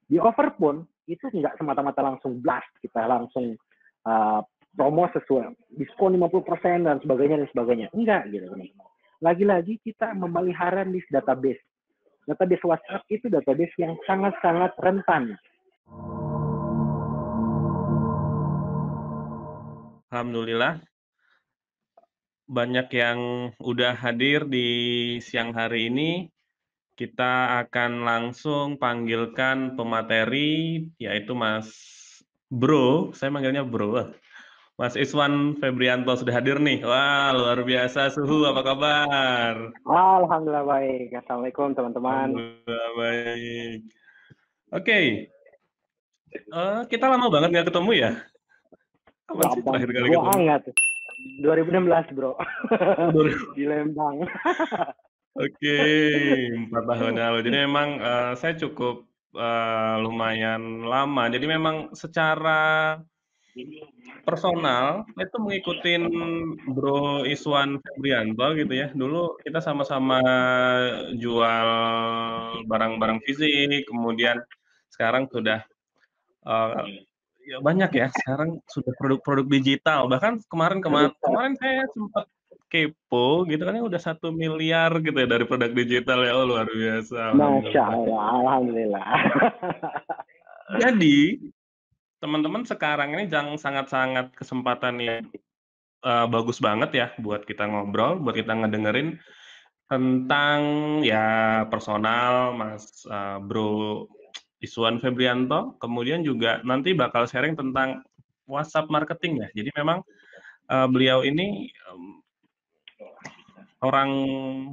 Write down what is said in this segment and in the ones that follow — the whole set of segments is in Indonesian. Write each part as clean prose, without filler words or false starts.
Di offer pun itu nggak semata-mata langsung blast, kita langsung uh, promo sesuai diskon 50% dan sebagainya. Enggak gitu teman-teman. Lagi-lagi kita memelihara list database. Database WhatsApp itu database yang sangat-sangat rentan. Alhamdulillah banyak yang udah hadir di siang hari ini. Kita akan langsung panggilkan pemateri, yaitu Mas Bro, saya manggilnya Bro. Mas Iswan Febrianto sudah hadir nih. Wah, luar biasa. Suhu, apa kabar? Alhamdulillah baik. Assalamualaikum teman-teman. Alhamdulillah baik. Oke, kita lama banget nggak ketemu ya? Kapan sih Gampang terakhir kali ketemu? banget. 2016 bro. Baru- Di Lembang. Oke, 4 tahun yang lalu. Jadi memang saya cukup lumayan lama. Jadi memang secara personal itu ngikutin Bro Iswan Febrianto gitu ya. Dulu kita sama-sama jual barang-barang fisik, kemudian sekarang sudah ya banyak ya. Sekarang sudah produk-produk digital. Bahkan kemarin saya sempat kepo gitu kan ya udah 1 miliar gitu ya dari produk digital ya. Oh luar biasa, Masya alhamdulillah. Allah. Alhamdulillah. Jadi teman-teman sekarang ini sangat-sangat kesempatan yang bagus banget ya buat kita ngobrol, buat kita ngedengerin tentang ya personal Mas Bro Iswan Febrianto, kemudian juga nanti bakal sharing tentang WhatsApp marketing ya. Jadi memang beliau ini orang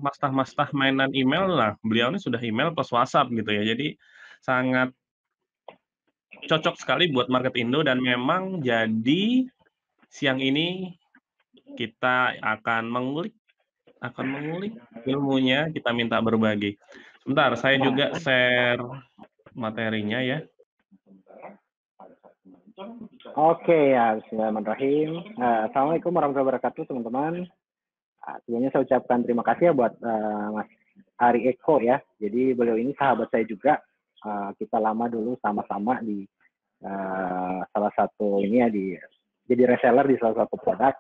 mastah-mastah mainan email lah. Beliau ini sudah email plus WhatsApp gitu ya. Jadi sangat cocok sekali buat market Indo dan memang jadi siang ini kita akan mengulik ilmunya, kita minta berbagi. Sebentar, saya Nah, juga share materinya ya. oke ya. Bismillahirrahmanirrahim. Assalamualaikum warahmatullahi wabarakatuh teman-teman. Sebelumnya saya ucapkan terima kasih ya buat Mas Ari Eko ya. Jadi beliau ini sahabat saya juga. Kita lama dulu sama-sama di salah satu ini ya jadi reseller di salah satu produk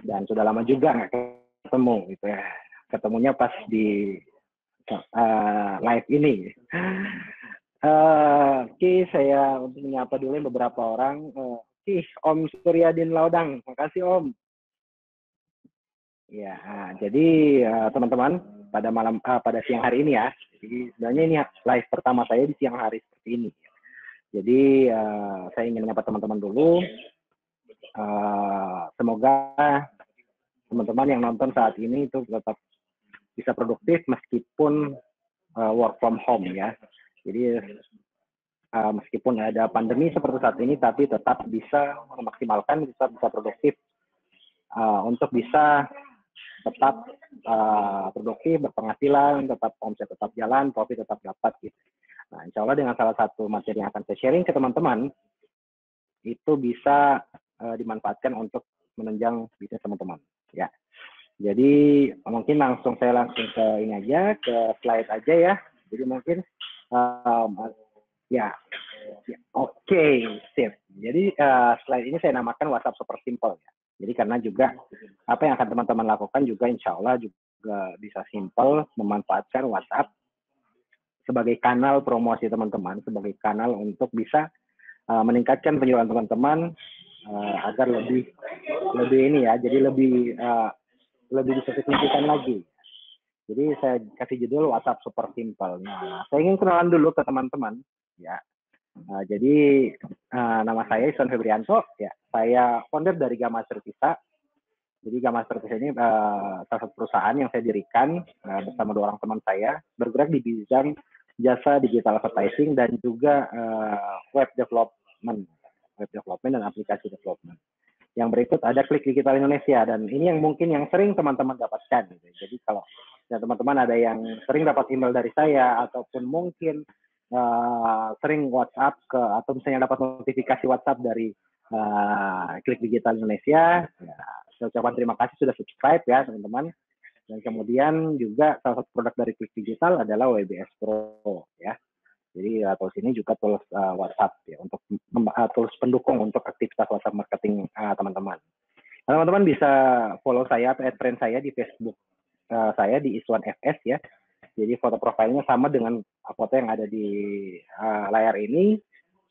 dan sudah lama juga nggak ketemu gitu ya. Ketemunya pas di live ini. Oke, saya untuk menyapa dulu beberapa orang. Om Suryadin Laudang, makasih Om. Ya, jadi teman-teman pada siang hari ini ya. Jadi sebenarnya ini live pertama saya di siang hari seperti ini. Jadi saya ingin menyapa teman-teman dulu. Semoga teman-teman yang nonton saat ini itu tetap bisa produktif meskipun work from home ya. Jadi meskipun ada pandemi seperti saat ini, tapi tetap bisa memaksimalkan, bisa produktif untuk bisa tetap produktif, berpenghasilan, tetap omset tetap jalan, profit tetap dapat gitu. Nah, insya Allah dengan salah satu materi yang akan saya sharing ke teman-teman, itu bisa dimanfaatkan untuk menunjang bisnis teman-teman. Ya, jadi mungkin saya langsung ke ini aja, ke slide aja ya. Jadi mungkin ya, oke, sip. Jadi slide ini saya namakan WhatsApp Super Simple ya. Jadi karena juga apa yang akan teman-teman lakukan juga insya Allah juga bisa simple memanfaatkan WhatsApp sebagai kanal promosi teman-teman, sebagai kanal untuk bisa meningkatkan penjualan teman-teman agar lebih ini ya, jadi lebih bisa signifikan lagi. Jadi saya kasih judul WhatsApp Super Simple. Nah, saya ingin kenalan dulu ke teman-teman ya. Jadi nama saya Iswan Febrianto, ya. Saya founder dari Gamaster Visa. Jadi Gamaster Visa ini salah satu perusahaan yang saya dirikan bersama 2 orang teman saya, bergerak di bidang jasa digital advertising dan juga web development dan aplikasi development. Yang berikut ada Klik Digital Indonesia, dan ini yang mungkin yang sering teman-teman dapatkan. Gitu. Jadi kalau teman-teman ada yang sering dapat email dari saya ataupun mungkin sering WhatsApp atau misalnya dapat notifikasi WhatsApp dari Klik Digital Indonesia, ya, saya ucapkan terima kasih sudah subscribe ya teman-teman. Dan kemudian juga salah satu produk dari Klik Digital adalah WBS Pro ya. Jadi tools ini juga tools WhatsApp ya untuk tools pendukung untuk aktivitas WhatsApp marketing teman-teman. Teman-teman bisa follow saya atau add friend saya di Facebook saya di Iswan FS ya. Jadi foto profilnya sama dengan foto yang ada di layar ini.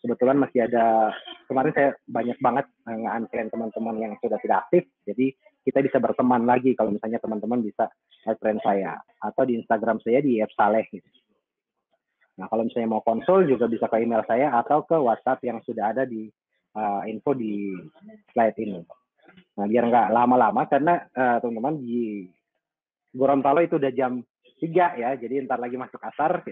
Kebetulan masih ada, kemarin saya banyak banget nge-unfriend teman-teman yang sudah tidak aktif. Jadi kita bisa berteman lagi kalau misalnya teman-teman bisa add friend saya. Atau di Instagram saya di @saleh gitu. Nah, kalau misalnya mau konsul juga bisa ke email saya atau ke WhatsApp yang sudah ada di info di slide ini. Nah, biar nggak lama-lama karena teman-teman di Gorontalo itu udah jam 3 ya, jadi ntar lagi masuk asar,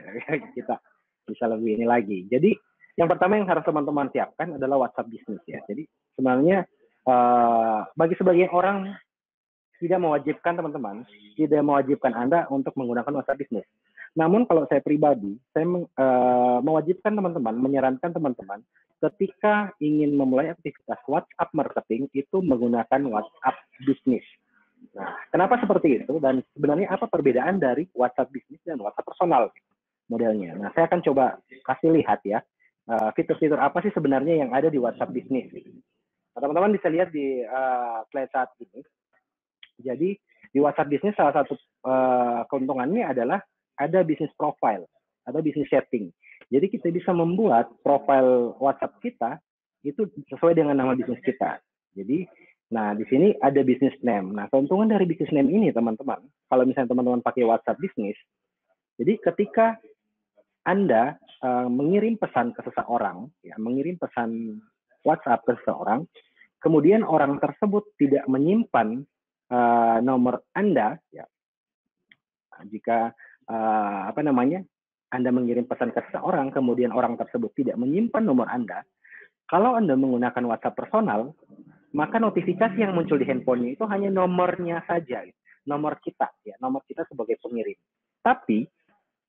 kita bisa lebih ini lagi. Jadi yang pertama yang harus teman-teman siapkan adalah WhatsApp bisnis ya. Jadi sebenarnya bagi sebagian orang tidak mewajibkan teman-teman, tidak mewajibkan Anda untuk menggunakan WhatsApp bisnis. Namun kalau saya pribadi, saya mewajibkan teman-teman, menyarankan teman-teman ketika ingin memulai aktivitas WhatsApp marketing itu menggunakan WhatsApp bisnis. Nah, kenapa seperti itu dan sebenarnya apa perbedaan dari WhatsApp bisnis dan WhatsApp personal modelnya? Nah, saya akan coba kasih lihat ya fitur-fitur apa sih sebenarnya yang ada di WhatsApp bisnis. Nah, teman-teman bisa lihat di slide saat ini. Jadi di WhatsApp bisnis salah satu keuntungannya adalah ada bisnis profile atau bisnis setting. Jadi kita bisa membuat profile WhatsApp kita itu sesuai dengan nama bisnis kita. Jadi, nah di sini ada business name. Nah keuntungan dari business name ini teman-teman, kalau misalnya teman-teman pakai WhatsApp bisnis, jadi ketika Anda mengirim pesan ke seseorang, ya mengirim pesan WhatsApp ke seseorang, kemudian orang tersebut tidak menyimpan nomor Anda, ya jika Anda mengirim pesan ke seseorang, kemudian orang tersebut tidak menyimpan nomor Anda, kalau Anda menggunakan WhatsApp personal, maka notifikasi yang muncul di handphonenya itu hanya nomornya saja, nomor kita, ya, nomor kita sebagai pengirim. Tapi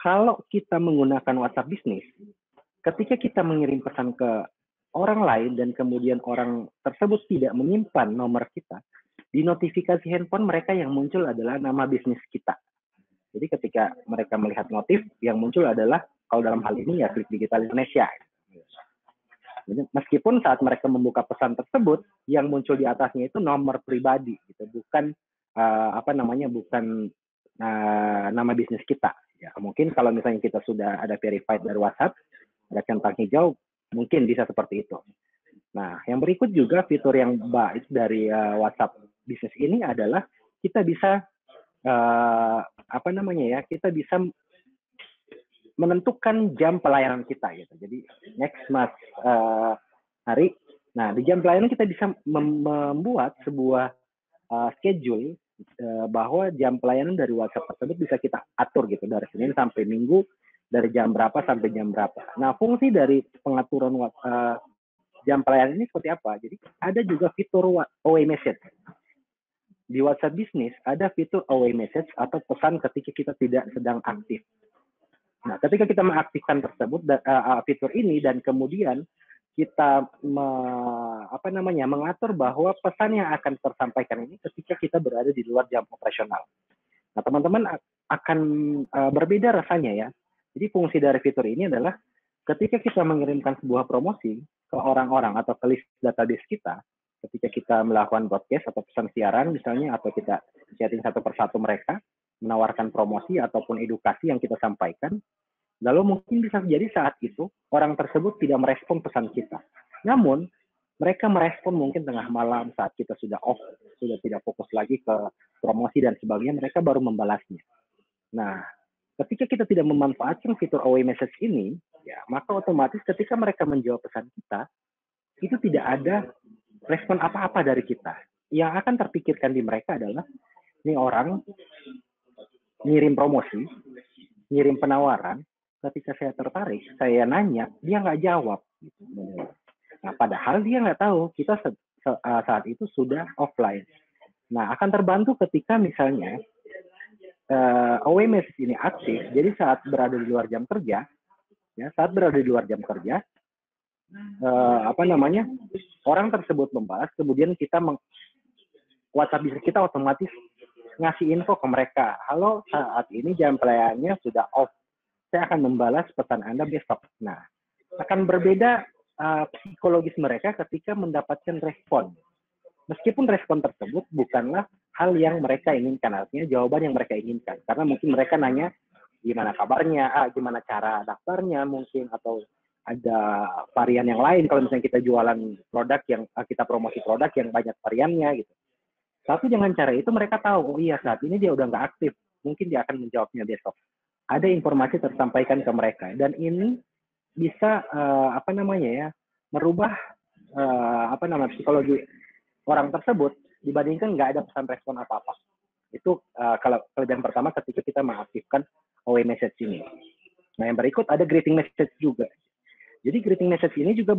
kalau kita menggunakan WhatsApp bisnis, ketika kita mengirim pesan ke orang lain dan kemudian orang tersebut tidak menyimpan nomor kita, di notifikasi handphone mereka yang muncul adalah nama bisnis kita. Jadi ketika mereka melihat notif, yang muncul adalah, kalau dalam hal ini ya Klik Digital Indonesia. Jadi, meskipun saat mereka membuka pesan tersebut, yang muncul di atasnya itu nomor pribadi, gitu, bukan bukan nama bisnis kita. Ya, mungkin kalau misalnya kita sudah ada verified dari WhatsApp, ada centang hijau, mungkin bisa seperti itu. Nah, yang berikut juga fitur yang baik dari WhatsApp bisnis ini adalah kita bisa kita bisa menentukan jam pelayanan kita gitu. Jadi next Mas Hari, nah di jam pelayanan kita bisa membuat sebuah schedule bahwa jam pelayanan dari WhatsApp tersebut bisa kita atur gitu dari Senin sampai Minggu dari jam berapa sampai jam berapa. Nah fungsi dari pengaturan jam pelayanan ini seperti apa? Jadi ada juga fitur away message. Di WhatsApp bisnis ada fitur away message atau pesan ketika kita tidak sedang aktif. Nah, ketika kita mengaktifkan tersebut fitur ini dan kemudian kita mengatur bahwa pesan yang akan tersampaikan ini ketika kita berada di luar jam operasional. Nah, teman-teman akan berbeda rasanya ya. Jadi fungsi dari fitur ini adalah ketika kita mengirimkan sebuah promosi ke orang-orang atau ke list database kita, ketika kita melakukan broadcast atau pesan siaran misalnya, atau kita chatting satu persatu mereka, menawarkan promosi ataupun edukasi yang kita sampaikan, lalu mungkin bisa jadi saat itu orang tersebut tidak merespon pesan kita. Namun, mereka merespon mungkin tengah malam saat kita sudah off, sudah tidak fokus lagi ke promosi dan sebagainya, mereka baru membalasnya. Nah, ketika kita tidak memanfaatkan fitur away message ini, ya maka otomatis ketika mereka menjawab pesan kita, itu tidak ada respon apa-apa dari kita. Yang akan terpikirkan di mereka adalah, ini orang ngirim promosi, ngirim penawaran, ketika saya tertarik, saya nanya, dia nggak jawab. Nah, padahal dia nggak tahu, kita saat itu sudah offline. Nah, akan terbantu ketika misalnya away message ini aktif, jadi saat berada di luar jam kerja, orang tersebut membalas, kemudian kita WhatsApp bisnis kita otomatis ngasih info ke mereka, halo saat ini jam pelayanannya sudah off, saya akan membalas pesan Anda besok. Nah, akan berbeda psikologis mereka ketika mendapatkan respon. Meskipun respon tersebut bukanlah hal yang mereka inginkan, artinya jawaban yang mereka inginkan. Karena mungkin mereka nanya, gimana kabarnya, gimana cara daftarnya mungkin, atau ada varian yang lain kalau misalnya kita jualan produk yang kita promosi produk yang banyak variannya gitu. Tapi dengan cara itu mereka tahu, oh iya saat ini dia udah nggak aktif, mungkin dia akan menjawabnya besok. Ada informasi tersampaikan ke mereka dan ini bisa merubah psikologi orang tersebut dibandingkan nggak ada pesan respon apa-apa. Itu kalau kelebihan pertama ketika kita mengaktifkan OA message ini. Nah yang berikut ada greeting message juga. Jadi greeting message ini juga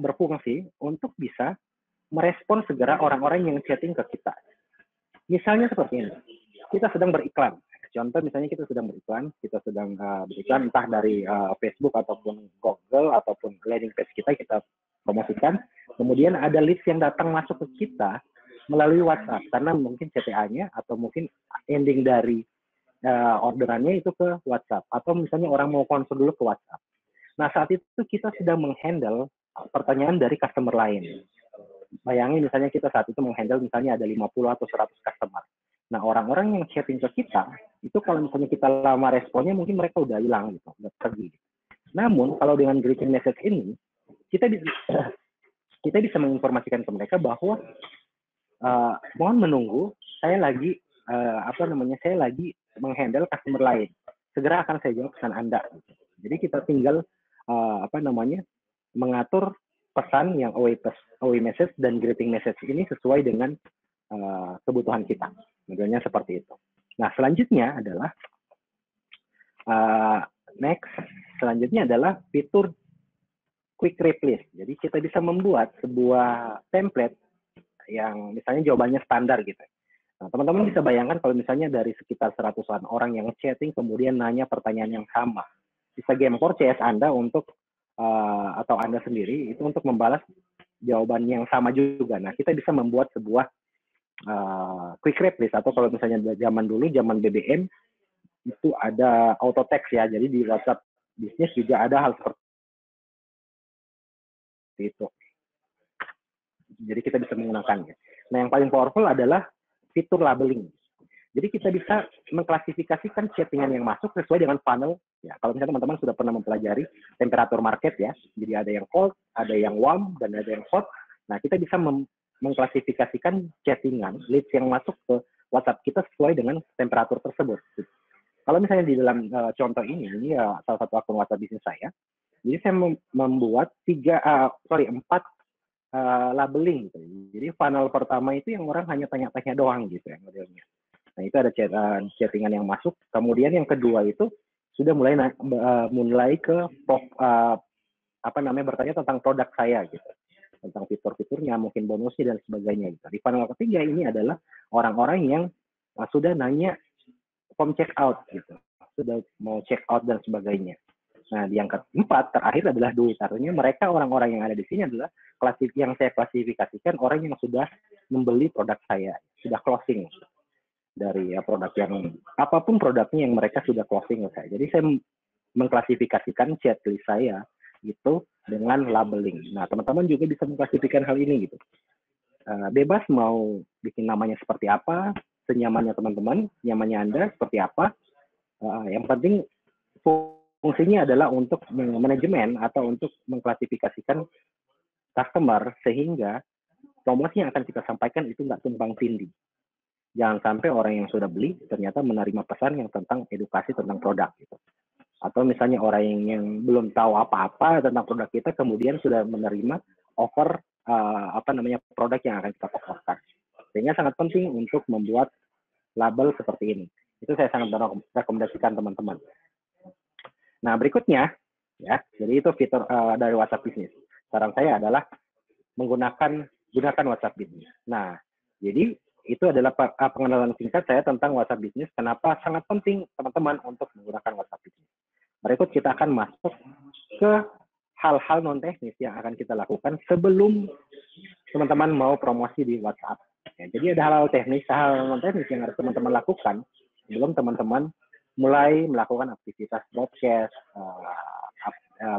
berfungsi untuk bisa merespon segera orang-orang yang chatting ke kita. Misalnya seperti ini, kita sedang beriklan. Contoh misalnya kita sedang beriklan entah dari Facebook ataupun Google ataupun landing page kita promosikan. Kemudian ada leads yang datang masuk ke kita melalui WhatsApp karena mungkin CTA-nya atau mungkin ending dari orderannya itu ke WhatsApp atau misalnya orang mau konsul dulu ke WhatsApp. Nah, saat itu kita sedang menghandle pertanyaan dari customer lain. Bayangin misalnya kita saat itu menghandle misalnya ada 50 atau 100 customer. Nah, orang-orang yang chatting ke kita, itu kalau misalnya kita lama responnya, mungkin mereka udah hilang gitu, udah pergi. Namun, kalau dengan greeting message ini, kita bisa menginformasikan ke mereka bahwa mohon menunggu, saya lagi menghandle customer lain. Segera akan saya jawab pesan Anda. Jadi kita tinggal mengatur pesan yang OA message dan greeting message ini sesuai dengan kebutuhan kita. Modelnya seperti itu. Nah, selanjutnya adalah fitur quick replace. Jadi kita bisa membuat sebuah template yang misalnya jawabannya standar gitu. Nah, teman-teman bisa bayangkan kalau misalnya dari sekitar 100-an orang yang chatting kemudian nanya pertanyaan yang sama. Bisa gempor CS Anda untuk atau Anda sendiri itu untuk membalas jawaban yang sama juga. Nah, kita bisa membuat sebuah quick replace atau kalau misalnya zaman BBM itu ada auto text ya. Jadi di WhatsApp bisnis juga ada hal seperti itu. Jadi kita bisa menggunakannya. Nah, yang paling powerful adalah fitur labeling. Jadi kita bisa mengklasifikasikan chattingan yang masuk sesuai dengan funnel. Ya, kalau misalnya teman-teman sudah pernah mempelajari temperatur market ya, jadi ada yang cold, ada yang warm, dan ada yang hot. Nah, kita bisa mengklasifikasikan chattingan, leads yang masuk ke WhatsApp kita sesuai dengan temperatur tersebut. Kalau misalnya di dalam contoh ini salah satu akun WhatsApp bisnis saya, jadi saya membuat 4 labeling. Gitu. Jadi funnel pertama itu yang orang hanya tanya-tanya doang gitu ya modelnya. Nah, itu ada chattingan yang masuk. Kemudian yang kedua itu sudah mulai ke bertanya tentang produk saya gitu. Tentang fitur-fiturnya, mungkin bonusnya dan sebagainya gitu. Di funnel ketiga ini adalah orang-orang yang sudah nanya form check out gitu. Sudah mau check out dan sebagainya. Nah, di yang keempat terakhir adalah duit. Artinya mereka orang-orang yang ada di sini adalah yang saya klasifikasikan orang yang sudah membeli produk saya, sudah closing dari produk yang apapun produknya yang mereka sudah closing ke saya. Jadi saya mengklasifikasikan chat list saya gitu dengan labeling. Nah, teman-teman juga bisa mengklasifikasikan hal ini gitu. Bebas mau bikin namanya seperti apa, senyamannya teman-teman, nyamannya Anda seperti apa. Yang penting fungsinya adalah untuk manajemen atau untuk mengklasifikasikan customer sehingga promosi yang akan kita sampaikan itu nggak tumpang tindih. Jangan sampai orang yang sudah beli ternyata menerima pesan yang tentang edukasi tentang produk gitu. Atau misalnya orang yang belum tahu apa-apa tentang produk kita kemudian sudah menerima offer produk yang akan kita tawarkan. Sehingga sangat penting untuk membuat label seperti ini. Itu saya sangat rekomendasikan teman-teman. Nah, berikutnya ya, jadi itu fitur dari WhatsApp Business. Saran saya adalah gunakan WhatsApp Business. Nah, jadi itu adalah pengenalan singkat saya tentang WhatsApp Business. Kenapa sangat penting teman-teman untuk menggunakan WhatsApp Business. Berikut kita akan masuk ke hal-hal non teknis yang akan kita lakukan sebelum teman-teman mau promosi di WhatsApp. Ya, jadi ada hal-hal teknis, hal non teknis yang harus teman-teman lakukan sebelum teman-teman mulai melakukan aktivitas broadcast,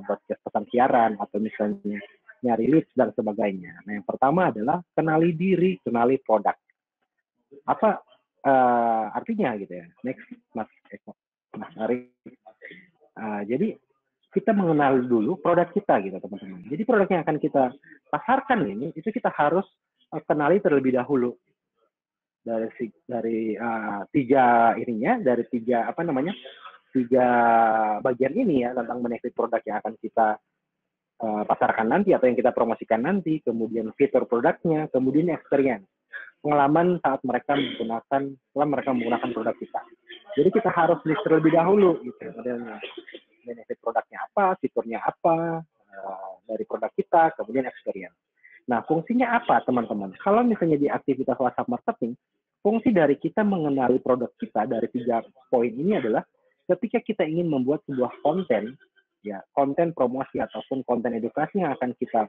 broadcast pesan siaran, atau misalnya nyari leads dan sebagainya. Nah, yang pertama adalah kenali diri, kenali produk. Apa artinya gitu ya? Next, Mas Eko, Mas Ari. Jadi kita mengenal dulu produk kita gitu teman-teman. Jadi produk yang akan kita pasarkan ini itu kita harus kenali terlebih dahulu dari tiga bagian ini ya, tentang benefit produk yang akan kita pasarkan nanti atau yang kita promosikan nanti, kemudian fitur produknya, kemudian experience, pengalaman saat mereka menggunakan produk kita. Jadi kita harus list terlebih dahulu gitu modelnya, benefit produknya apa, fiturnya apa dari produk kita, kemudian experience. Nah, fungsinya apa teman-teman? Kalau misalnya di aktivitas WhatsApp marketing, fungsi dari kita mengenali produk kita dari 3 poin ini adalah ketika kita ingin membuat sebuah konten, ya konten promosi ataupun konten edukasi yang akan kita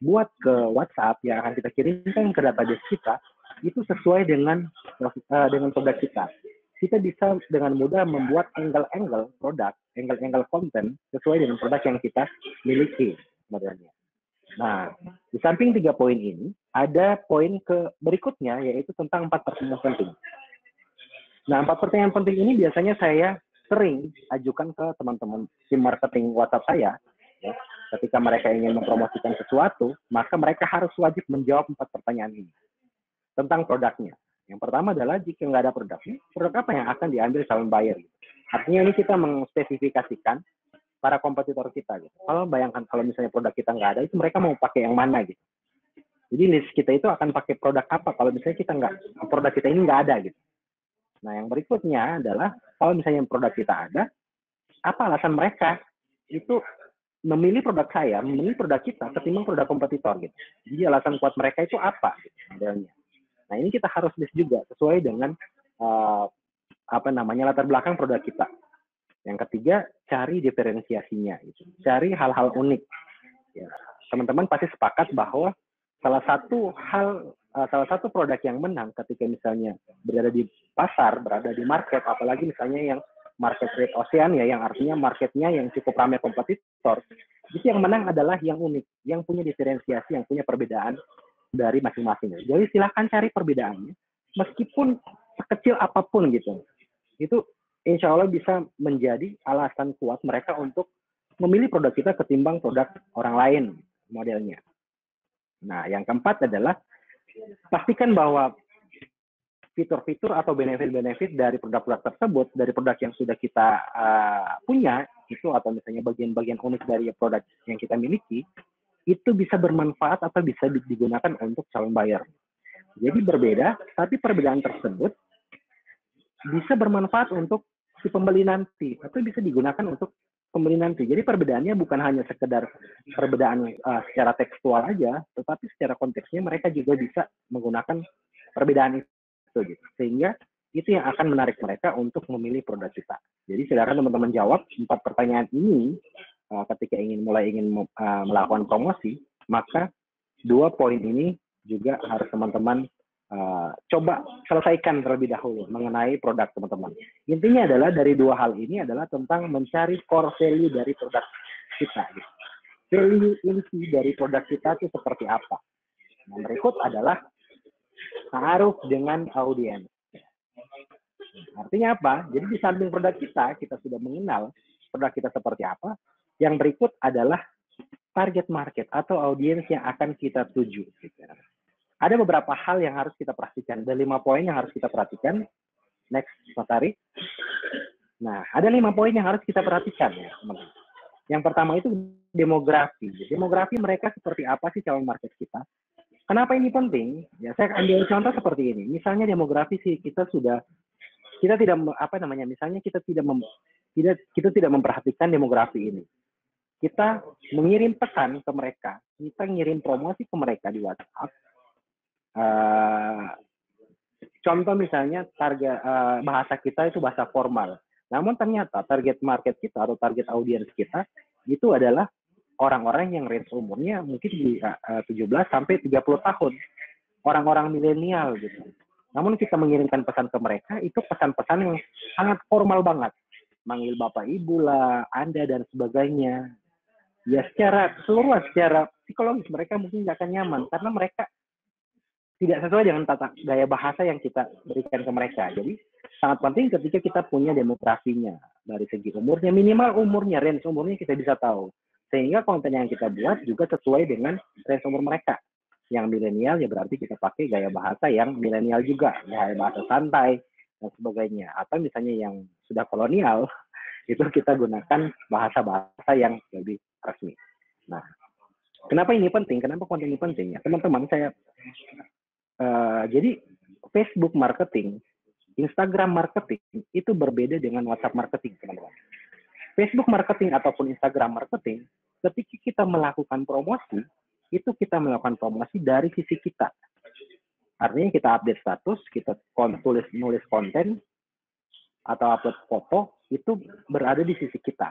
buat ke WhatsApp, yang akan kita kirimkan ke database kita, itu sesuai dengan produk kita. Kita bisa dengan mudah membuat angle-angle produk, angle-angle konten sesuai dengan produk yang kita miliki sebenarnya. Nah, di samping 3 poin ini, ada poin berikutnya, yaitu tentang 4 pertanyaan penting. Nah, 4 pertanyaan penting ini biasanya saya sering ajukan ke teman-teman tim marketing WhatsApp saya. Ya. Ketika mereka ingin mempromosikan sesuatu, maka mereka harus wajib menjawab 4 pertanyaan ini tentang produknya. Yang pertama adalah jika nggak ada produknya, produk apa yang akan diambil calon buyer? Artinya ini kita mengspesifikasikan para kompetitor kita. Gitu. Kalau bayangkan kalau misalnya produk kita nggak ada, itu mereka mau pakai yang mana gitu. Jadi list kita itu akan pakai produk apa kalau misalnya produk kita ini nggak ada gitu. Nah, yang berikutnya adalah kalau misalnya produk kita ada, apa alasan mereka itu memilih produk saya, memilih produk kita ketimbang produk kompetitor gitu. Jadi alasan kuat mereka itu apa gitu, modelnya. Nah, ini kita harus list juga sesuai dengan latar belakang produk kita. Yang ketiga, cari diferensiasinya gitu. Cari hal-hal unik. Ya, teman-teman pasti sepakat bahwa salah satu produk yang menang ketika misalnya berada di pasar, berada di market, apalagi misalnya yang market rate ocean ya, yang artinya marketnya yang cukup ramai kompetitor, itu yang menang adalah yang unik, yang punya diferensiasi, yang punya perbedaan dari masing-masing. Jadi silakan cari perbedaannya, meskipun sekecil apapun gitu. Itu insya Allah bisa menjadi alasan kuat mereka untuk memilih produk kita ketimbang produk orang lain modelnya. Nah, yang keempat adalah pastikan bahwa fitur-fitur atau benefit-benefit dari produk-produk tersebut, dari produk yang sudah kita punya, itu atau misalnya bagian-bagian unik dari produk yang kita miliki, itu bisa bermanfaat atau bisa digunakan untuk calon buyer. Jadi berbeda, tapi perbedaan tersebut bisa bermanfaat untuk si pembeli nanti, atau bisa digunakan untuk pembeli nanti. Jadi perbedaannya bukan hanya sekedar perbedaan secara tekstual aja, tetapi secara konteksnya mereka juga bisa menggunakan perbedaan itu gitu. Sehingga itu yang akan menarik mereka untuk memilih produk kita. Jadi silakan teman-teman jawab 4 pertanyaan ini ketika ingin melakukan promosi, maka 2 poin ini juga harus teman-teman coba selesaikan terlebih dahulu mengenai produk teman-teman. Intinya adalah dari 2 hal ini adalah tentang mencari core value dari produk kita. Gitu. Value inti dari produk kita itu seperti apa. Yang berikut adalah taruh dengan audiens. Artinya apa? Jadi di samping produk kita sudah mengenal produk kita seperti apa. Yang berikut adalah target market atau audiens yang akan kita tuju. Gitu. Ada beberapa hal yang harus kita perhatikan. Ada 5 poin yang harus kita perhatikan. Next, Mas Ari. Nah, ada 5 poin yang harus kita perhatikan ya, teman-teman. Yang pertama itu demografi. Demografi mereka seperti apa sih calon market kita? Kenapa ini penting? Ya, saya ambil contoh seperti ini. Misalnya demografi sih kita tidak memperhatikan demografi ini. Kita mengirim pesan ke mereka, kita ngirim promosi ke mereka di WhatsApp. Contoh misalnya bahasa kita itu bahasa formal. Namun ternyata target market kita atau target audiens kita itu adalah orang-orang yang range umurnya mungkin di 17 sampai 30 tahun. Orang-orang milenial gitu. Namun kita mengirimkan pesan ke mereka, itu pesan-pesan yang sangat formal banget. Manggil Bapak Ibu lah, Anda, dan sebagainya. Ya secara keseluruhan, secara psikologis mereka mungkin nggak akan nyaman, karena mereka tidak sesuai dengan tata gaya bahasa yang kita berikan ke mereka. Jadi sangat penting ketika kita punya demografinya, dari segi umurnya, minimal umurnya, range umurnya kita bisa tahu. Sehingga konten yang kita buat juga sesuai dengan range umur mereka. Yang milenial ya berarti kita pakai gaya bahasa yang milenial juga, gaya bahasa santai dan sebagainya. Atau misalnya yang sudah kolonial, itu kita gunakan bahasa-bahasa yang lebih resmi. Nah, kenapa ini penting? Kenapa konten ini penting? Ya, teman-teman, jadi Facebook marketing, Instagram marketing itu berbeda dengan WhatsApp marketing, teman-teman. Facebook marketing ataupun Instagram marketing, ketika kita melakukan promosi, itu kita melakukan promosi dari sisi kita. Artinya kita update status, kita nulis konten, atau upload foto, itu berada di sisi kita.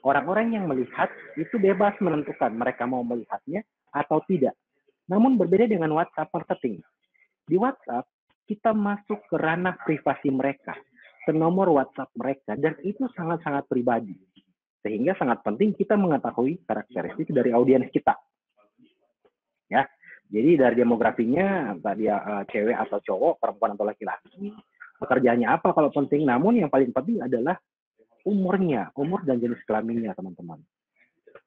Orang-orang yang melihat itu bebas menentukan mereka mau melihatnya atau tidak. Namun berbeda dengan WhatsApp marketing. Di WhatsApp, kita masuk ke ranah privasi mereka, ke nomor WhatsApp mereka, dan itu sangat-sangat pribadi. Sehingga sangat penting kita mengetahui karakteristik dari audiens kita. Ya, jadi dari demografinya, entah dia cewek atau cowok, perempuan atau laki-laki, pekerjaannya apa kalau penting. Namun yang paling penting adalah umurnya, umur dan jenis kelaminnya, teman-teman.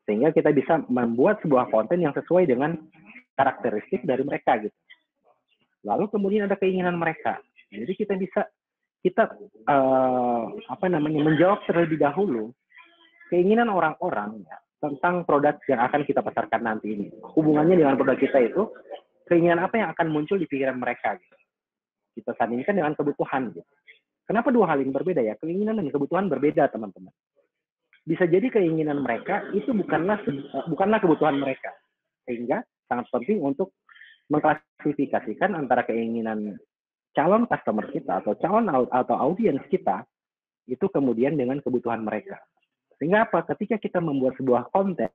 Sehingga kita bisa membuat sebuah konten yang sesuai dengan karakteristik dari mereka gitu. Lalu kemudian ada keinginan mereka. Jadi kita menjawab terlebih dahulu keinginan orang-orang ya, tentang produk yang akan kita pasarkan nanti ini. Hubungannya dengan produk kita itu, keinginan apa yang akan muncul di pikiran mereka gitu. Kita sandingkan dengan kebutuhan gitu. Kenapa dua hal ini berbeda ya? Keinginan dan kebutuhan berbeda, teman-teman. Bisa jadi keinginan mereka itu bukanlah kebutuhan mereka. Sehingga sangat penting untuk mengklasifikasikan antara keinginan calon customer kita atau audiens kita itu kemudian dengan kebutuhan mereka. Sehingga apa? Ketika kita membuat sebuah konten,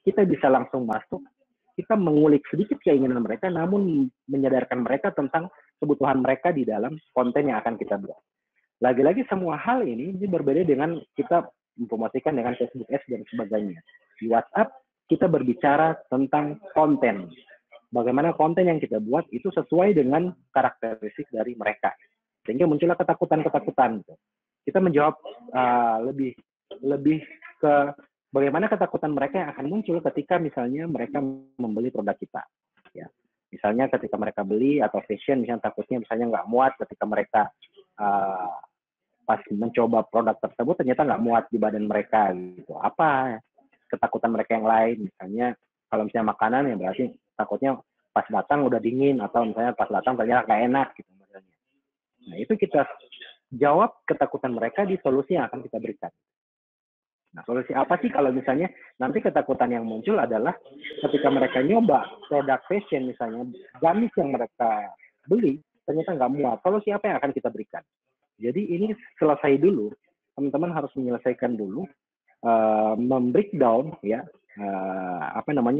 kita bisa langsung masuk, kita mengulik sedikit keinginan mereka, namun menyadarkan mereka tentang kebutuhan mereka di dalam konten yang akan kita buat. Lagi-lagi semua hal ini berbeda dengan kita mempromosikan dengan Facebook Ads dan sebagainya. Di WhatsApp, kita berbicara tentang konten. Bagaimana konten yang kita buat itu sesuai dengan karakteristik dari mereka. Sehingga muncullah ketakutan-ketakutan. Kita menjawab lebih ke bagaimana ketakutan mereka yang akan muncul ketika misalnya mereka membeli produk kita. Ya. Misalnya ketika mereka beli atau fashion, misalnya takutnya misalnya nggak muat ketika mereka pas mencoba produk tersebut ternyata nggak muat di badan mereka gitu. Apa ketakutan mereka yang lain? Misalnya kalau misalnya makanan ya berarti takutnya pas datang udah dingin atau misalnya pas datang ternyata nggak enak gitu misalnya. Nah itu kita jawab ketakutan mereka di solusi yang akan kita berikan. Nah solusi apa sih kalau misalnya nanti ketakutan yang muncul adalah ketika mereka nyoba produk fashion misalnya gamis yang mereka beli ternyata nggak muat. Solusi apa yang akan kita berikan? Jadi ini selesai dulu, teman-teman harus menyelesaikan dulu, membreakdown ya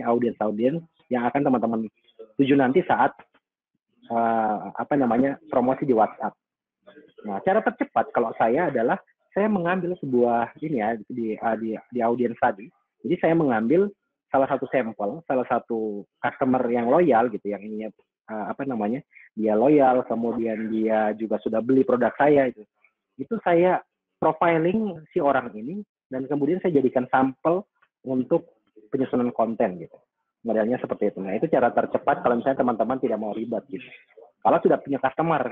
audiens yang akan teman-teman tuju nanti saat promosi di WhatsApp. Nah, cara tercepat kalau saya adalah saya mengambil sebuah ini ya di audiens tadi. Jadi saya mengambil salah satu sampel, salah satu customer yang loyal gitu, yang ininya dia loyal, kemudian dia juga sudah beli produk saya itu saya profiling si orang ini dan kemudian saya jadikan sampel untuk penyusunan konten gitu. Modelnya seperti itu. Nah, itu cara tercepat kalau misalnya teman-teman tidak mau ribet gitu. Kalau sudah punya customer,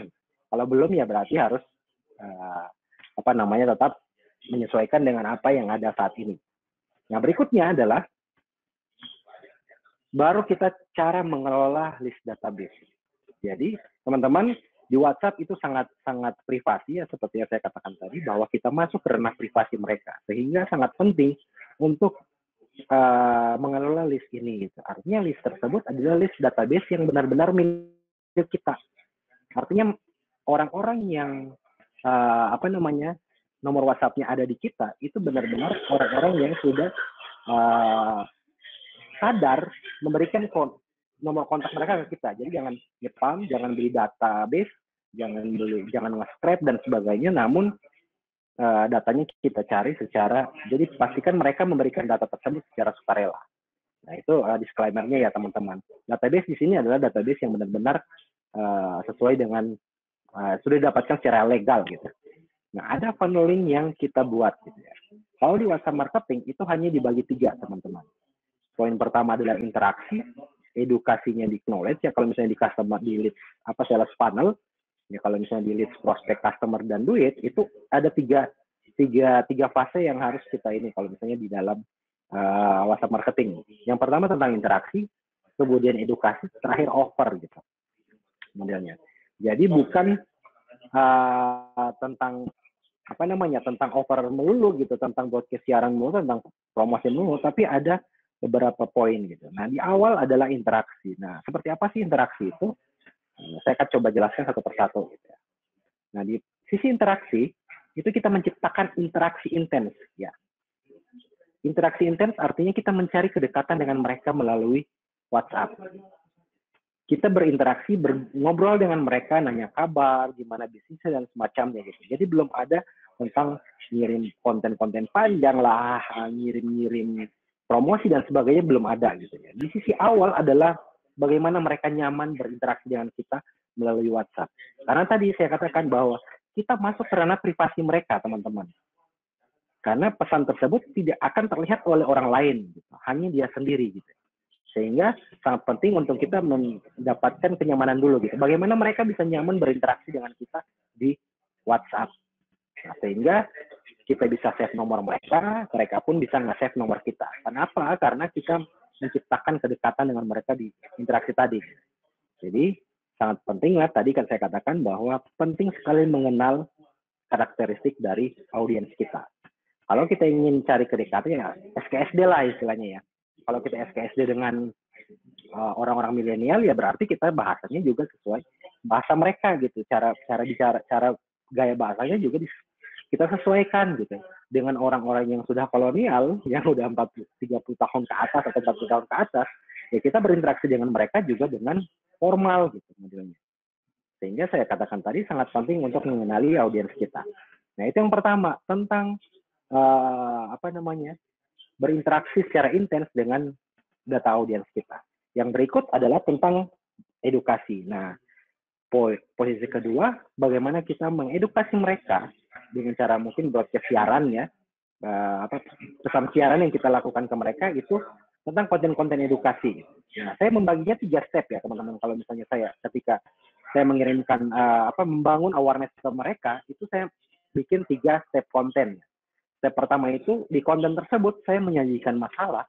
kalau belum ya berarti harus tetap menyesuaikan dengan apa yang ada saat ini. Nah, berikutnya adalah baru kita cara mengelola list database. Jadi, teman-teman, di WhatsApp itu sangat privasi ya, seperti yang saya katakan tadi, bahwa kita masuk ke ranah privasi mereka. Sehingga sangat penting untuk mengelola list ini. Gitu. Artinya list tersebut adalah list database yang benar-benar milik kita. Artinya orang-orang yang nomor WhatsApp-nya ada di kita, itu benar-benar orang-orang yang sudah sadar memberikan nomor kontak mereka ke kita. Jadi jangan ngepam, jangan beli database, jangan nge-scrap dan sebagainya, namun datanya kita cari jadi pastikan mereka memberikan data tersebut secara sukarela. Nah, itu disclaimer-nya ya teman-teman. Database di sini adalah database yang benar-benar sesuai dengan sudah didapatkan secara legal gitu. Nah, ada funneling yang kita buat gitu ya. Kalau di WhatsApp marketing itu hanya dibagi 3, teman-teman. Poin pertama adalah interaksi, edukasinya di knowledge ya, kalau misalnya di customer di leads sales funnel ya, kalau misalnya di leads prospek customer dan duit, itu ada tiga fase yang harus kita ini kalau misalnya di dalam WhatsApp marketing. Yang pertama tentang interaksi, kemudian edukasi, terakhir offer gitu modelnya. Jadi bukan tentang tentang offer melulu gitu, tentang broadcast siaran melulu, tentang promosi melulu, tapi ada beberapa poin gitu. Nah, di awal adalah interaksi. Nah, seperti apa sih interaksi itu? Saya akan coba jelaskan satu persatu gitu ya. Nah, di sisi interaksi itu kita menciptakan interaksi intens ya. Interaksi intens artinya kita mencari kedekatan dengan mereka melalui WhatsApp. Kita berinteraksi, ngobrol dengan mereka, nanya kabar, gimana bisnisnya dan semacamnya gitu. Jadi belum ada tentang ngirim konten-konten panjang lah, ngirim promosi dan sebagainya, belum ada gitu ya. Di sisi awal adalah bagaimana mereka nyaman berinteraksi dengan kita melalui WhatsApp. Karena tadi saya katakan bahwa kita masuk ke ranah privasi mereka, teman-teman. Karena pesan tersebut tidak akan terlihat oleh orang lain, gitu. Hanya dia sendiri gitu. Sehingga sangat penting untuk kita mendapatkan kenyamanan dulu gitu. Bagaimana mereka bisa nyaman berinteraksi dengan kita di WhatsApp. Nah, sehingga kita bisa save nomor mereka pun bisa nge-save nomor kita. Kenapa? Karena kita menciptakan kedekatan dengan mereka di interaksi tadi. Jadi sangat penting lah, tadi kan saya katakan bahwa penting sekali mengenal karakteristik dari audiens kita. Kalau kita ingin cari kedekatan ya SKSD lah istilahnya ya. Kalau kita SKSD dengan orang-orang milenial ya berarti kita bahasanya juga sesuai bahasa mereka gitu. Cara bicara, cara gaya bahasanya juga kita sesuaikan gitu. Dengan orang-orang yang sudah kolonial, yang udah 30 tahun ke atas atau 40 tahun ke atas, ya kita berinteraksi dengan mereka juga dengan formal gitu modelnya. Sehingga saya katakan tadi sangat penting untuk mengenali audiens kita. Nah, itu yang pertama tentang berinteraksi secara intens dengan data audiens kita. Yang berikut adalah tentang edukasi. Nah, posisi kedua, bagaimana kita mengedukasi mereka dengan cara mungkin broadcast siaran ya, pesan siaran yang kita lakukan ke mereka itu tentang konten-konten edukasi. Nah, saya membaginya 3 step ya teman-teman. Kalau misalnya ketika saya mengirimkan membangun awareness ke mereka, itu saya bikin 3 step konten. Step pertama itu di konten tersebut saya menyajikan masalah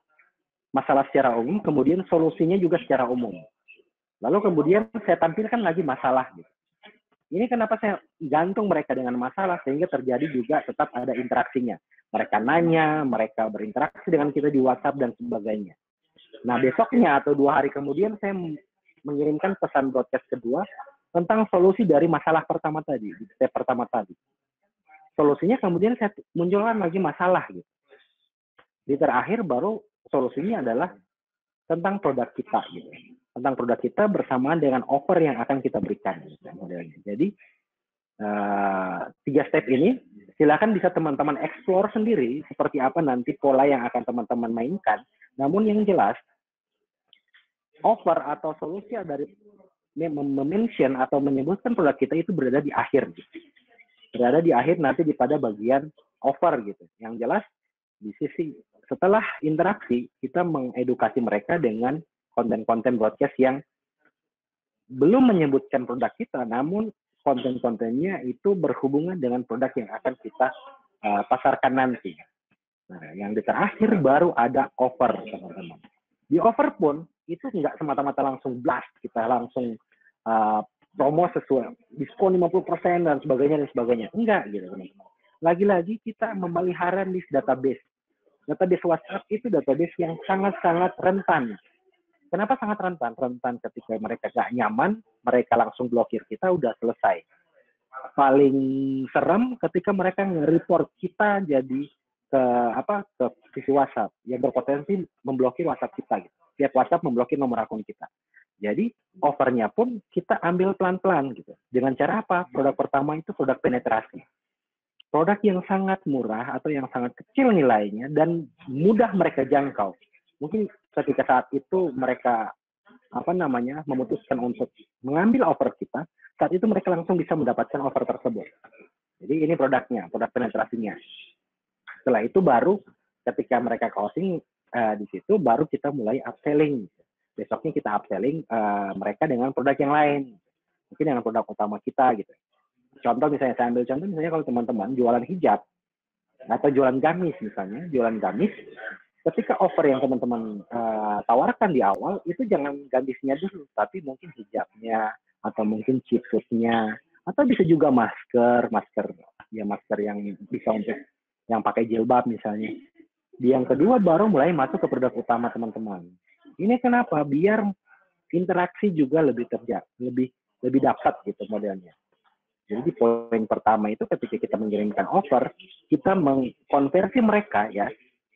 secara umum, kemudian solusinya juga secara umum. Lalu kemudian saya tampilkan lagi masalah. Gitu. Ini kenapa saya gantung mereka dengan masalah sehingga terjadi juga tetap ada interaksinya. Mereka nanya, mereka berinteraksi dengan kita di WhatsApp dan sebagainya. Nah, besoknya atau 2 hari kemudian saya mengirimkan pesan broadcast kedua tentang solusi dari masalah pertama tadi, step pertama tadi. Solusinya kemudian saya munculkan lagi masalah gitu. Di terakhir baru solusinya adalah tentang produk kita gitu. Tentang produk kita bersamaan dengan offer yang akan kita berikan gitu, modelnya. Jadi 3 step ini silakan bisa teman-teman explore sendiri seperti apa nanti pola yang akan teman-teman mainkan. Namun yang jelas offer atau solusi dari mention atau menyebutkan produk kita itu berada di akhir gitu. Berada di akhir nanti pada bagian offer gitu. Yang jelas di sisi setelah interaksi kita mengedukasi mereka dengan konten-konten broadcast yang belum menyebutkan produk kita, namun konten-kontennya itu berhubungan dengan produk yang akan kita pasarkan nanti. Nah, yang di terakhir baru ada offer, teman-teman. Di offer pun itu nggak semata-mata langsung blast, kita langsung promo sesuai diskon 50% dan sebagainya. Enggak gitu, teman-teman. Lagi-lagi kita memelihara list database. Database WhatsApp itu database yang sangat-sangat rentan. Kenapa sangat rentan? Rentan ketika mereka nggak nyaman, mereka langsung blokir kita, udah selesai. Paling serem ketika mereka nge-report kita jadi ke sisi WhatsApp yang berpotensi memblokir WhatsApp kita gitu. Pihak WhatsApp memblokir nomor akun kita. Jadi offernya pun kita ambil pelan-pelan gitu. Dengan cara apa? Produk pertama itu produk penetrasi. Produk yang sangat murah atau yang sangat kecil nilainya dan mudah mereka jangkau. Mungkin ketika saat itu mereka memutuskan untuk mengambil offer kita, saat itu mereka langsung bisa mendapatkan offer tersebut. Jadi ini produknya, produk penetrasinya. Setelah itu baru ketika mereka closing di situ baru kita mulai upselling. Besoknya kita upselling mereka dengan produk yang lain. Mungkin dengan produk utama kita gitu. Contoh misalnya, saya ambil contoh misalnya kalau teman-teman jualan hijab atau jualan gamis misalnya, jualan gamis, ketika offer yang teman-teman tawarkan di awal itu jangan gamisnya dulu, tapi mungkin hijabnya atau mungkin chipsnya atau bisa juga masker yang bisa untuk yang pakai jilbab misalnya. Yang kedua baru mulai masuk ke produk utama teman-teman. Ini kenapa? Biar interaksi juga lebih lebih dapat gitu modelnya. Jadi poin pertama itu ketika kita mengirimkan offer, kita mengkonversi mereka ya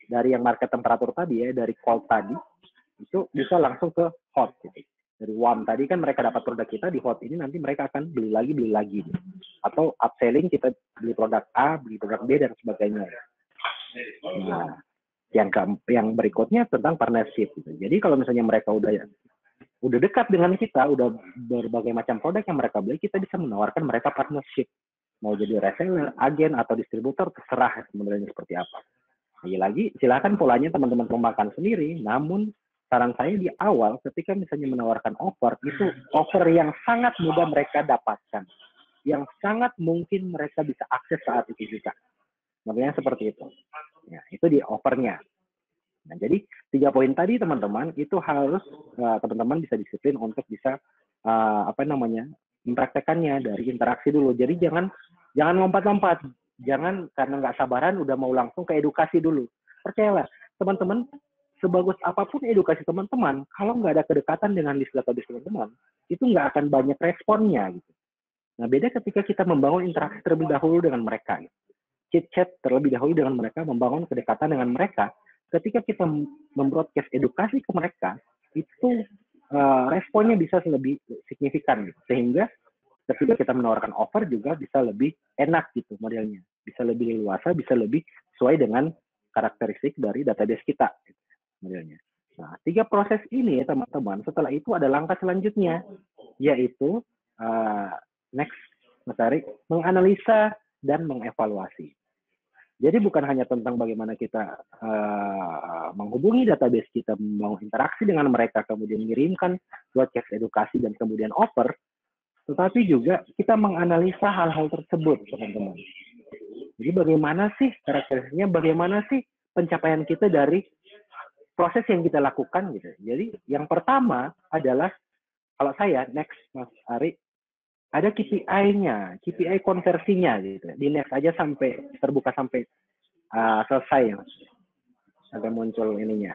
dari yang market temperatur tadi ya, dari cold tadi, itu bisa langsung ke hot gitu. Dari warm tadi kan mereka dapat produk kita, di hot ini nanti mereka akan beli lagi gitu. Atau upselling, kita beli produk A, beli produk B dan sebagainya. Nah, yang berikutnya tentang partnership gitu. Jadi kalau misalnya mereka udah dekat dengan kita, udah berbagai macam produk yang mereka beli, kita bisa menawarkan mereka partnership. Mau jadi reseller, agen, atau distributor, terserah modelnya seperti apa. Lagi-lagi, silakan polanya teman-teman kembangkan sendiri, namun saran saya di awal, ketika misalnya menawarkan offer, itu offer yang sangat mudah mereka dapatkan. Yang sangat mungkin mereka bisa akses saat itu juga. Makanya seperti itu. Ya, itu di offernya. Nah, jadi 3 poin tadi teman-teman itu harus teman-teman bisa disiplin untuk bisa mempraktekannya dari interaksi dulu. Jadi jangan lompat-lompat, jangan karena nggak sabaran udah mau langsung ke edukasi dulu. Percayalah teman-teman, sebagus apapun edukasi teman-teman, kalau nggak ada kedekatan dengan list database teman-teman, itu nggak akan banyak responnya gitu. Nah, beda ketika kita membangun interaksi terlebih dahulu dengan mereka. Chit-chat terlebih dahulu dengan mereka, membangun kedekatan dengan mereka. Ketika kita membroadcast edukasi ke mereka, itu responnya bisa lebih signifikan. Gitu. Sehingga ketika kita menawarkan offer juga bisa lebih enak gitu modelnya. Bisa lebih leluasa, bisa lebih sesuai dengan karakteristik dari database kita. Gitu, modelnya. Nah, 3 proses ini teman-teman, setelah itu ada langkah selanjutnya, yaitu next, Mas Ari, menganalisa dan mengevaluasi. Jadi bukan hanya tentang bagaimana kita menghubungi database kita, mau interaksi dengan mereka, kemudian mengirimkan broadcast edukasi dan kemudian offer, tetapi juga kita menganalisa hal-hal tersebut, teman-teman. Jadi bagaimana sih karakteristiknya, bagaimana sih pencapaian kita dari proses yang kita lakukan gitu. Jadi yang pertama adalah, kalau saya, next Mas Ari, ada KPI-nya, KPI konversinya gitu. Di next aja sampai terbuka sampai selesai ya. Sampai muncul ininya.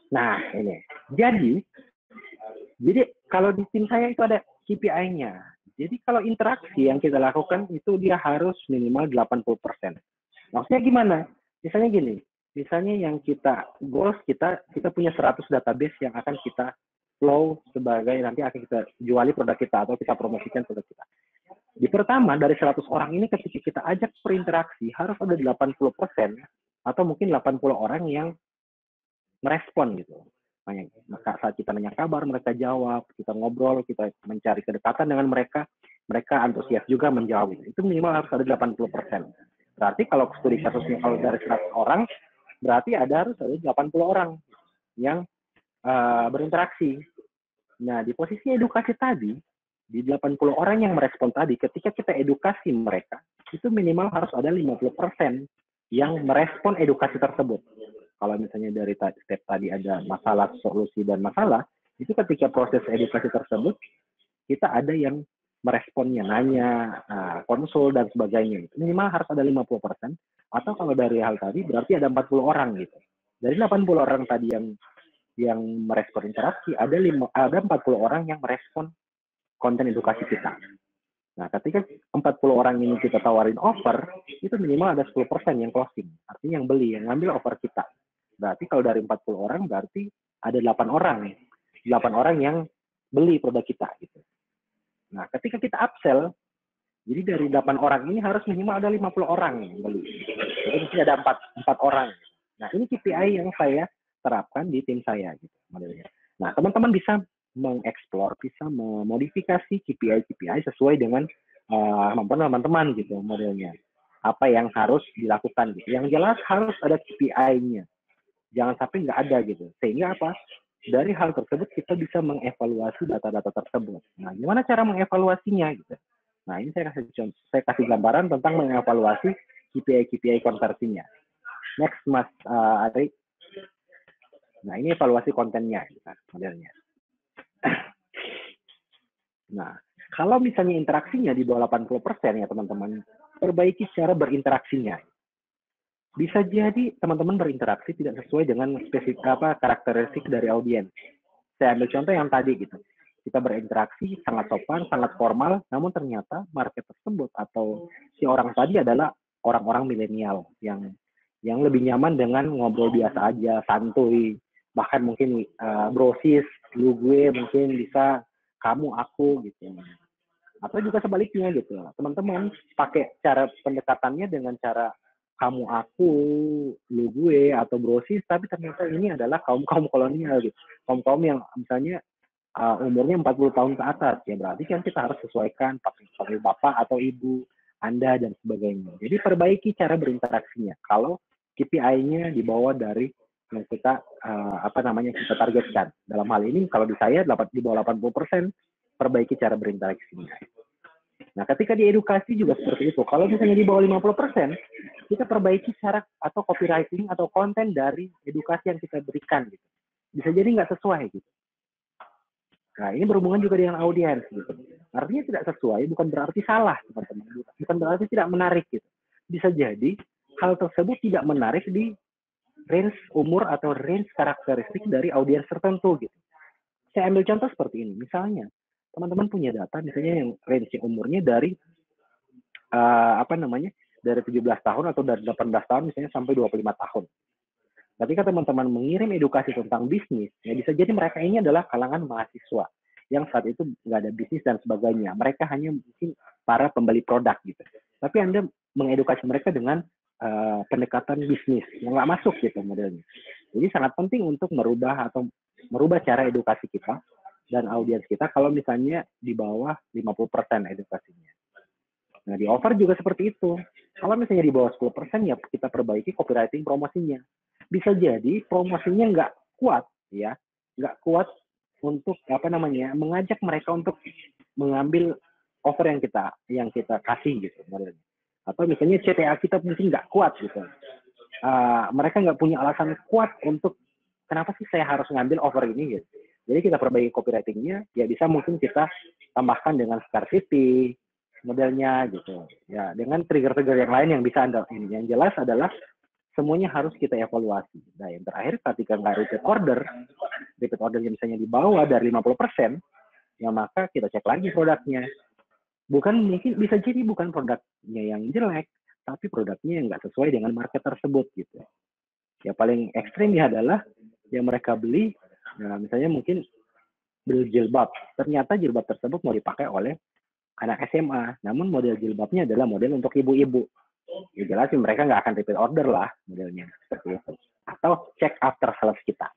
Nah, ini. Jadi kalau di tim saya itu ada KPI-nya. Jadi kalau interaksi yang kita lakukan itu dia harus minimal 80%. Maksudnya gimana? Misalnya gini, misalnya yang goals kita punya 100 database yang akan kita flow sebagai nanti akan kita juali produk kita atau kita promosikan produk kita. Di pertama, dari 100 orang ini ketika kita ajak berinteraksi, harus ada 80% atau mungkin 80 orang yang merespon gitu. Maka saat kita nanya kabar, mereka jawab, kita ngobrol, kita mencari kedekatan dengan mereka, mereka antusias juga menjawab. Itu minimal harus ada 80%. Berarti kalau studi kasusnya kalau dari 100 orang, berarti harus ada 80 orang yang berinteraksi. Nah, di posisi edukasi tadi, di 80 orang yang merespon tadi, ketika kita edukasi mereka, itu minimal harus ada 50% yang merespon edukasi tersebut. Kalau misalnya dari step tadi ada masalah, solusi, dan masalah, itu ketika proses edukasi tersebut, kita ada yang meresponnya, nanya, konsul, dan sebagainya. Minimal harus ada 50%, atau kalau dari hal tadi, berarti ada 40 orang gitu. Dari 80 orang tadi yang merespon interaksi, ada 40 orang yang merespon konten edukasi kita. Nah, ketika 40 orang ini kita tawarin offer, itu minimal ada 10% yang closing. Artinya yang beli, yang ngambil offer kita. Berarti kalau dari 40 orang, berarti ada 8 orang yang beli produk kita gitu. Nah, ketika kita upsell, jadi dari 8 orang ini harus minimal ada 50 orang yang beli. Jadi mesti ada 4 orang. Nah, ini KPI yang saya terapkan di tim saya gitu modelnya. Nah, teman-teman bisa mengeksplor, bisa memodifikasi KPI sesuai dengan kemampuan teman-teman gitu modelnya. Apa yang harus dilakukan gitu. Yang jelas harus ada KPI-nya. Jangan sampai nggak ada gitu. Sehingga apa? Dari hal tersebut kita bisa mengevaluasi data-data tersebut. Nah, gimana cara mengevaluasinya gitu? Nah, ini saya kasih gambaran tentang mengevaluasi KPI konversinya. Next, Mas Ari. Nah, ini evaluasi kontennya, modelnya. Nah, kalau misalnya interaksinya di bawah 80% ya teman-teman, perbaiki cara berinteraksinya. Bisa jadi teman-teman berinteraksi tidak sesuai dengan spesifik karakteristik dari audiens. Saya ambil contoh yang tadi gitu. Kita berinteraksi sangat sopan, sangat formal, namun ternyata market tersebut atau si orang tadi adalah orang-orang milenial yang lebih nyaman dengan ngobrol biasa aja, santuy, bahkan mungkin brosis, lu gue, mungkin bisa kamu aku gitu. Atau juga sebaliknya gitu. Teman-teman pakai cara pendekatannya dengan cara kamu aku, lu gue, atau brosis, tapi ternyata ini adalah kaum kolonial gitu. Kaum yang misalnya umurnya 40 tahun ke atas, ya berarti kan kita harus sesuaikan pakai bapak atau ibu Anda dan sebagainya. Jadi perbaiki cara berinteraksinya. Kalau KPI-nya dibawa dari yang kita kita targetkan. Dalam hal ini kalau di saya di bawah 80%, perbaiki cara berinteraksinya. Nah, ketika di edukasi juga seperti itu. Kalau misalnya di bawah 50%, kita perbaiki cara atau copywriting atau konten dari edukasi yang kita berikan gitu. Bisa jadi nggak sesuai gitu. Nah, ini berhubungan juga dengan audiens gitu. Artinya tidak sesuai bukan berarti salah, teman-teman. Bukan berarti tidak menarik gitu. Bisa jadi hal tersebut tidak menarik di range umur atau range karakteristik dari audiens tertentu gitu. Saya ambil contoh seperti ini. Misalnya, teman-teman punya data misalnya yang range umurnya dari dari 17 tahun atau dari 18 tahun misalnya sampai 25 tahun. Ketika teman-teman mengirim edukasi tentang bisnis, ya bisa jadi mereka ini adalah kalangan mahasiswa yang saat itu nggak ada bisnis dan sebagainya. Mereka hanya mungkin para pembeli produk gitu. Tapi Anda mengedukasi mereka dengan pendekatan bisnis yang nggak masuk gitu modelnya. Jadi sangat penting untuk merubah cara edukasi kita dan audiens kita kalau misalnya di bawah 50% edukasinya. Nah, di offer juga seperti itu. Kalau misalnya di bawah 10%, ya kita perbaiki copywriting promosinya. Bisa jadi promosinya nggak kuat, ya. Nggak kuat untuk mengajak mereka untuk mengambil offer yang kita kasih gitu modelnya. Atau misalnya CTA kita mungkin nggak kuat gitu. Mereka nggak punya alasan kuat untuk kenapa sih saya harus ngambil offer ini gitu. Jadi kita perbaiki copywritingnya, ya bisa mungkin kita tambahkan dengan scarcity modelnya gitu. Ya, dengan trigger-trigger yang lain yang bisa Anda ini. Yang jelas adalah semuanya harus kita evaluasi. Nah, yang terakhir ketika nggak repeat order yang misalnya di bawah dari 50%, ya maka kita cek lagi produknya. Mungkin bisa jadi bukan produknya yang jelek, tapi produknya yang nggak sesuai dengan market tersebut gitu. Ya paling ekstrimnya adalah yang mereka beli, nah, misalnya mungkin beli jilbab, ternyata jilbab tersebut mau dipakai oleh anak SMA, namun model jilbabnya adalah model untuk ibu-ibu. Ya jelas sih mereka nggak akan repeat order lah modelnya seperti itu. Atau check after sales kita.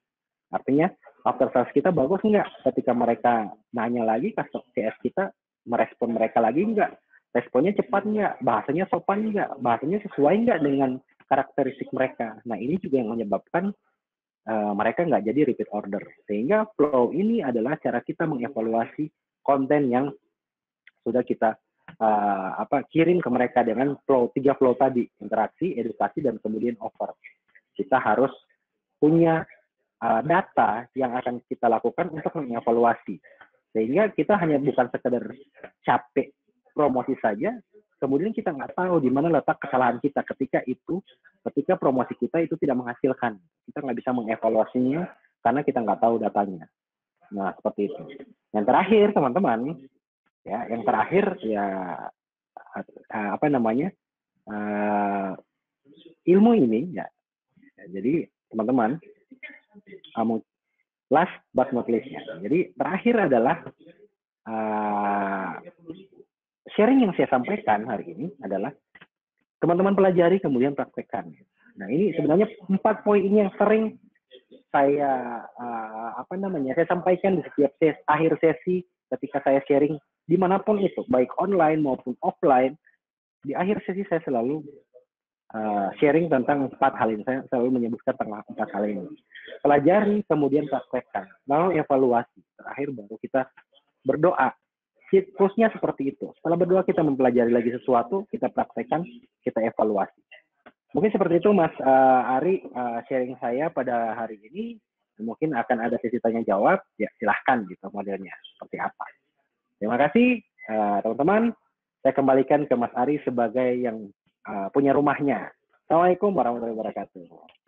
Artinya after sales kita bagus nggak? Ketika mereka nanya lagi, CS kita merespon mereka lagi nggak? Responnya cepat nggak? Bahasanya sopan nggak? Bahasanya sesuai nggak dengan karakteristik mereka? Nah, ini juga yang menyebabkan mereka nggak jadi repeat order. Sehingga flow ini adalah cara kita mengevaluasi konten yang sudah kita kirim ke mereka dengan 3 flow tadi, interaksi, edukasi, dan kemudian offer. Kita harus punya data yang akan kita lakukan untuk mengevaluasi. Sehingga kita hanya bukan sekedar capek promosi saja, kemudian kita nggak tahu di mana letak kesalahan kita ketika promosi kita itu tidak menghasilkan. Kita nggak bisa mengevaluasinya karena kita nggak tahu datanya. Nah, seperti itu. Yang terakhir, teman-teman, yang terakhir ilmu ini ya. Jadi teman-teman last but not least-nya. Jadi terakhir adalah sharing yang saya sampaikan hari ini adalah teman-teman pelajari kemudian praktekkan. Nah ini sebenarnya 4 poin ini yang sering saya saya sampaikan di setiap akhir sesi ketika saya sharing dimanapun itu, baik online maupun offline. Di akhir sesi saya selalu sharing tentang 4 hal ini. Saya selalu menyebutkan tentang 4 hal ini. Pelajari, kemudian praktekkan, lalu evaluasi. Terakhir baru kita berdoa. Siklusnya seperti itu. Setelah berdoa kita mempelajari lagi sesuatu, kita praktekkan, kita evaluasi. Mungkin seperti itu Mas Ari sharing saya pada hari ini. Mungkin akan ada sesi tanya jawab. Ya silahkan gitu modelnya seperti apa. Terima kasih teman-teman. Saya kembalikan ke Mas Ari sebagai yang punya rumahnya. Assalamualaikum warahmatullahi wabarakatuh.